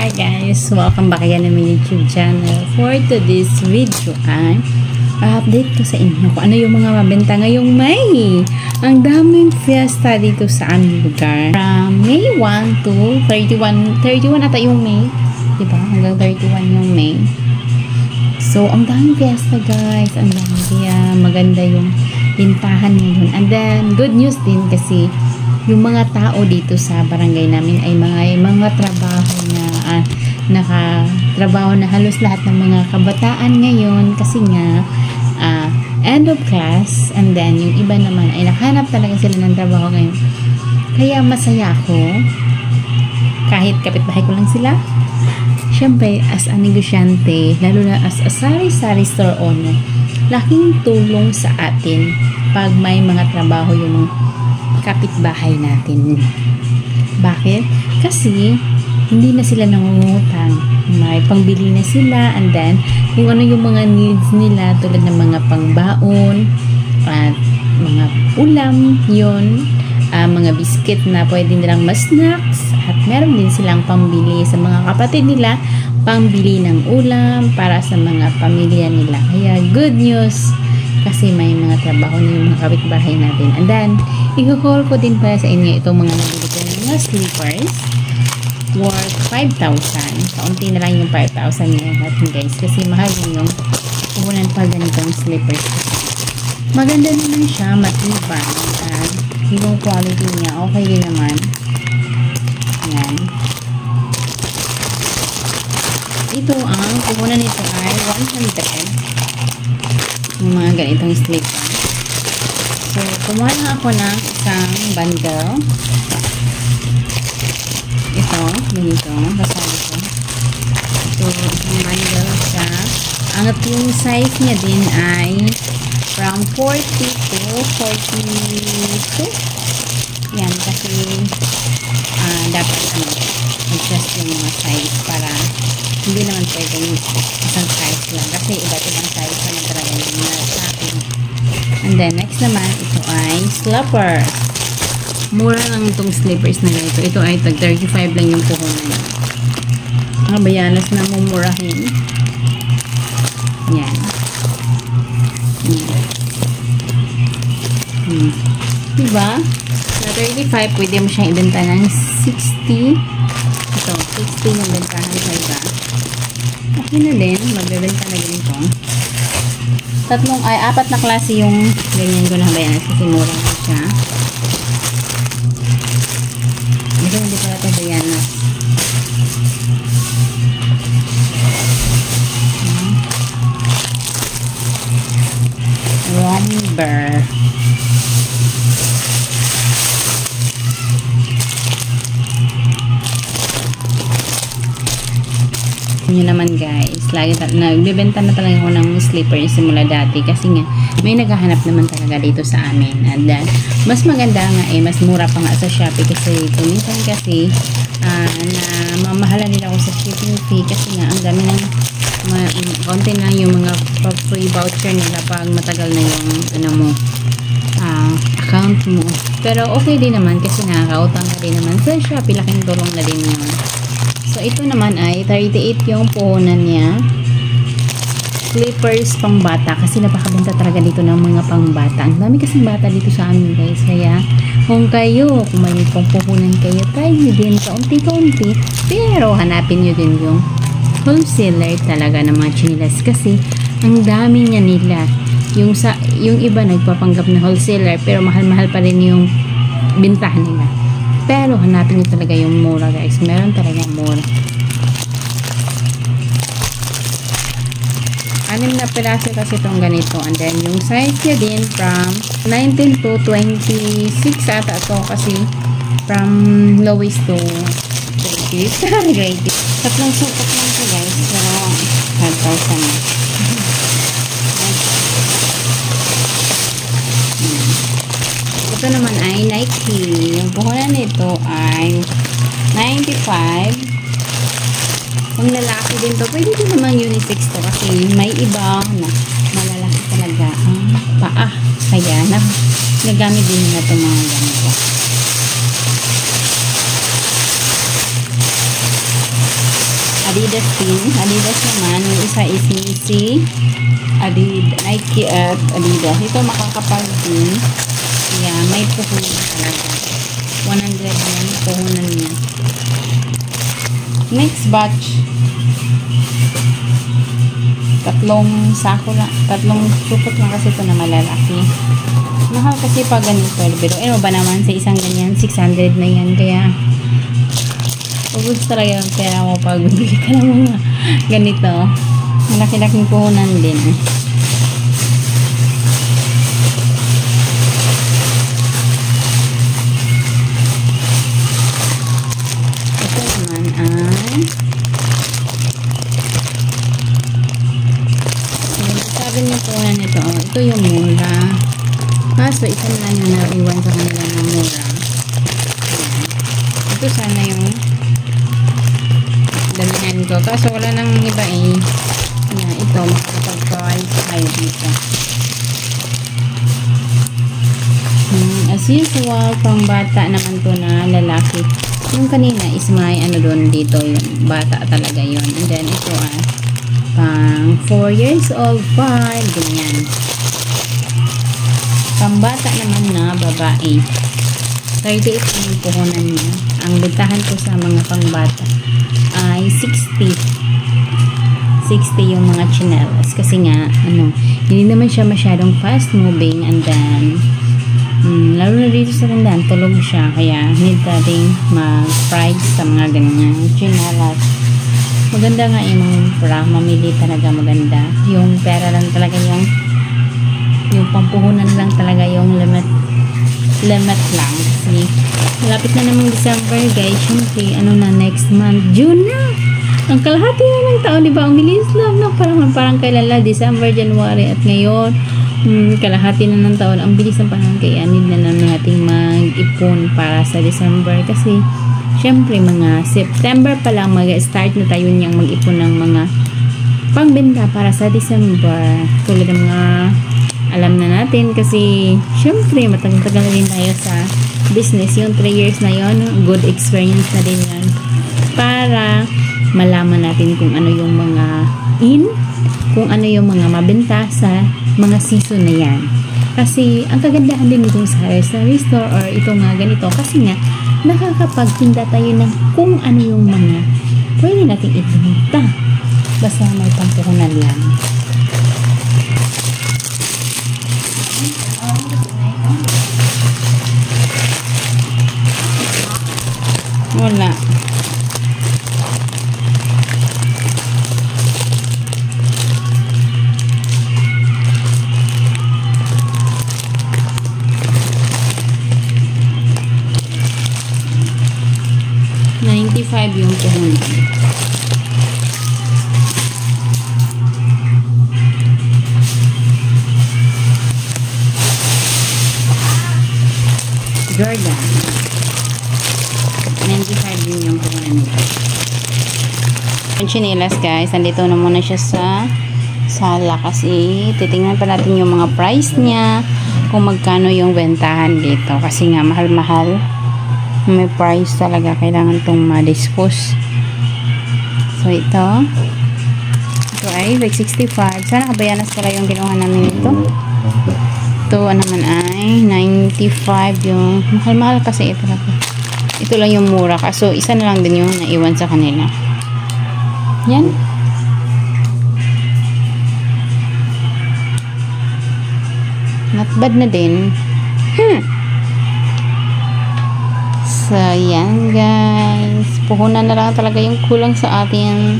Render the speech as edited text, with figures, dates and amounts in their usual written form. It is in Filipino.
Hi guys! Welcome back again na my YouTube channel. For today's video ay update ko sa inyo kung ano yung mga mabenta ngayong May. Ang daming fiesta dito sa aming lugar. From May 1 to 31 ata yung May. Diba? Hanggang 31 yung May. So, ang daming fiesta guys. Ang dami. Kaya maganda yung tintahan ngayon. And then, good news din kasi yung mga tao dito sa barangay namin ay mga trabaho na nakatrabaho na halos lahat ng mga kabataan ngayon kasi nga end of class, and then yung iba naman ay nakahanap talaga sila ng trabaho ngayon. Kaya masaya ako kahit kapitbahay ko lang sila. Siyempre, as a negosyante, lalo na as a sari-sari store owner, laking tulong sa atin pag may mga trabaho yung kapitbahay natin. Bakit? Kasi hindi na sila nangungutang. May pangbili na sila, and then kung ano yung mga needs nila tulad ng mga pangbaon at mga ulam yun, mga biscuit na pwede nilang ma-snacks, at meron din silang pambili sa mga kapatid nila, pambili ng ulam para sa mga pamilya nila. Kaya good news kasi may mga trabaho na yung mga kapitbahay natin. And then, i-haul ko din pala sa inyo itong mga nabili ko ng mga slippers worth 5,000. Kaunti na lang yung 5,000 ngayon natin guys. Kasi mahal din yung puhunan pa ganitong slippers. Maganda naman siya, matibay. At yung quality niya, okay din naman. Yan. Ito ang puhunan nito ay 100. Yung mga ganitong slipper. So, kumuha lang ako ng isang bundle. Ito, ganito, kasali ko. So, isang bundle siya. Ang yung size niya din ay from 40 to 42. Yan, kasi dapat adjust yung mga size para hindi naman pwedeng isang size lang. Kasi iba't ibang size na talaga yung sa akin. And then, next naman, ito ay slippers. Mura lang itong slippers na ganito. Ito ay tag 35 lang yung puhunan niya. Mga bayanas na mumurahin. Yan. Diba? Sa 35, pwede mo siyang ibenta ng 60. Ito, 60 yung bentahan sa iba. Okay na din. Magbebenta na din ito. Apat na klase yung ganyan ko na bayanas kasi mura na siya. Ito hindi pala ito bayanas. Romber. Yun naman guys, lagi nagbebenta na talaga ako ng slippers simula dati kasi nga may naghahanap naman talaga dito sa amin. And then, mas maganda nga mas mura pa nga sa Shopee kasi minsan kasi na mamahalan nila ako sa shipping fee kasi nga ang dami ng konti na yung mga free voucher nila pag matagal na yung account mo. Pero okay din naman kasi nakakautang ka din naman sa Shopee, laking tulong na din yun. So, ito naman ay 38 yung puhunan niya. Slippers pang bata. Kasi napakabenta talaga dito ng mga pang bata. Ang dami kasing bata dito sa amin guys. Kaya, kung may pang puhunan kayo, try nyo din kaunti-kaunti. Pero, hanapin nyo din yung wholesaler talaga ng mga chinilas. Kasi, ang dami niya nila. Yung iba nagpapanggap na wholesaler, pero mahal-mahal pa rin yung bintahan nila. Pero hanapin nyo talaga yung mura guys. Meron talaga mura. 6 na piraso kasi itong ganito. And then yung size niya din from 19 to 26 ata ito kasi from lowest to grade. Tatlong sukat lang ito guys. Pero 5,000 na. Ito naman ay Nike. Yung puhunan nito ay 95. Kung lalaki din to, pwede din naman unisex to kasi may iba na malalaki talaga ang paa. Kaya nagamit din na itong mga ganito. Adidas din. Adidas naman. Yung isa is Nike, Nike at Adidas. Ito makakapal din. Kaya may puhunan talaga. 100 yan. Puhunan niya. Next batch. Tatlong supot lang kasi ito na malalaki. Mahal kasi pag ganito. Pero ano ba naman sa isang ganyan? 600 na yan. Kaya ubus talaga yung pera mo pag bibili ka ng mga ganito. Malaki-laking puhunan din. Ito naman ay sabi niyo puhunan nito. Ito yung mura. Kaso isa na lang yung naiwan sa kanila na mura. Ito sana yung damihan ko. Kaso wala nang iba eh. Ito, makakapag-price tayo dito. As usual, pang bata naman to na lalaki. Yung kanina is may ano doon dito. Yung bata talaga yun. And then ito pang 4 years old, 5. Ganyan. Pang bata naman na babae. 38 yung puhunan niya. Ang bentahan ko sa mga pangbata ay 60 yung mga chinelas. Kasi nga, hindi naman siya masyadong fast moving and then, lalo na dito sa tandaan, tulog siya. Kaya, need natin mag-price sa mga ganyan chinelas. Maganda nga yung mamili talaga maganda. Yung pera lang talaga yung pampuhunan lang talaga yung limit lang. Kasi, malapit na namang December, guys. Siyempre, next month? June na! Ang kalahati na ng taon, diba? Ang bilis lang, no? Parang kailan lang, December, January, at ngayon, kalahati na ng taon. Ang bilis ng panahon, kaya need na natin mag-ipon para sa December. Kasi, siyempre, mga September pa lang, mag-start na tayo niyang mag-ipon ng mga pangbenta para sa December. Tulad ng mga alam na natin kasi syempre matagal-tagal na din tayo sa business. Yung 3 years na yon, good experience na din yan para malaman natin kung ano yung mga kung ano yung mga mabenta sa mga season na yan. Kasi ang kagandahan din itong sa store or itong ganito kasi nga nakakapagtinda tayo ng kung ano yung mga pwede natin ibenta basta may pampuhunan lang. Wala. $95 yung puhunan. Jordan. 95 din yung puhunan nito. Yung chinelas, guys, nandito na muna siya sa sala kasi titingnan pa natin yung mga price niya kung magkano yung bentahan dito kasi nga mahal-mahal. May price talaga, kailangan itong ma-dispose. So ito ay like 65. Sana kabayanas pala yung kinuha namin ito. Ito naman ay 95 yung mahal-mahal kasi ito lang. Ito lang yung mura. Kaso, isa na lang din yung naiwan sa kanila. Yan. Not bad na din. So, yan guys. Puhunan na lang talaga yung kulang sa atin.